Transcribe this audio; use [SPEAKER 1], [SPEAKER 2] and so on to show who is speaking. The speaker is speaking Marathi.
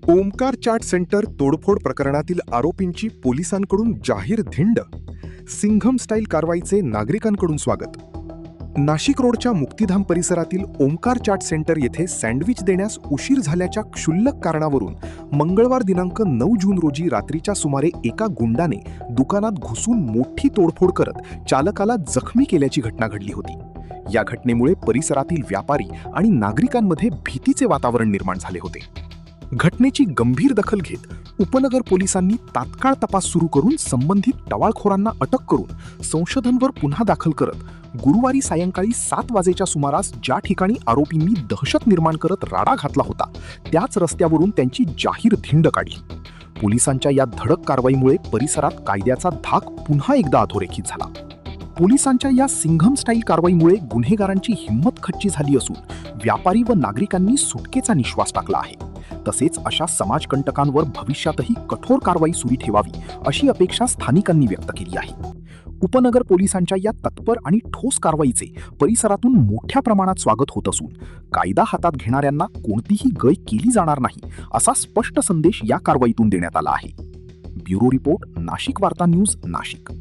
[SPEAKER 1] ओमकार चाट सेंटर तोडफोड प्रकरणातील आरोपींची पोलिसांकडून जाहीर धिंड. सिंघम स्टाईल कारवाईचे नागरिकांकडून स्वागत. नाशिक रोडच्या मुक्तिधाम परिसरातील ओमकार चाट सेंटर येथे सँडविच देण्यास उशीर झाल्याच्या क्षुल्लक कारणावरून मंगळवार दिनांक 9 जून रोजी रात्रीच्या सुमारे एका गुंडाने दुकानात घुसून मोठी तोडफोड करत चालकाला जखमी केल्याची घटना घडली होती. या घटनेमुळे परिसरातील व्यापारी आणि नागरिकांमध्ये भीतीचे वातावरण निर्माण झाले होते. घटनेची गंभीर दखल घेत उपनगर पोलिसांनी तात्काळ तपास सुरू करून संबंधित टवाळखोरांना अटक करून संशोधनवर पुन्हा दाखल करत गुरुवारी सायंकाळी 7 वाजेच्या सुमारास ज्या ठिकाणी आरोपींनी दहशत निर्माण करत राडा घातला होता त्याच रस्त्यावरून त्यांची जाहीर धिंड काढली. पोलिसांच्या या धडक कारवाईमुळे परिसरात कायद्याचा धाक पुन्हा एकदा अधोरेखित झाला. पोलिसांच्या या सिंघम स्टाईल कारवाईमुळे गुन्हेगारांची हिंमत खच्ची झाली असून व्यापारी व नागरिकांनी सुटकेचा निश्वास टाकला आहे. तसेच अशा समाजकंटकांवर भविष्यातही कठोर कारवाई सुरू ठेवावी अशी अपेक्षा स्थानिकांनी व्यक्त केली आहे. उपनगर पोलिसांच्या या तत्पर आणि ठोस कारवाईचे परिसरातून मोठ्या प्रमाणात स्वागत होत असून कायदा हातात घेणाऱ्यांना कोणतीही गय केली जाणार नाही असा स्पष्ट संदेश या कारवाईतून देण्यात आला आहे. ब्युरो रिपोर्ट, नाशिक वार्ता न्यूज, नाशिक.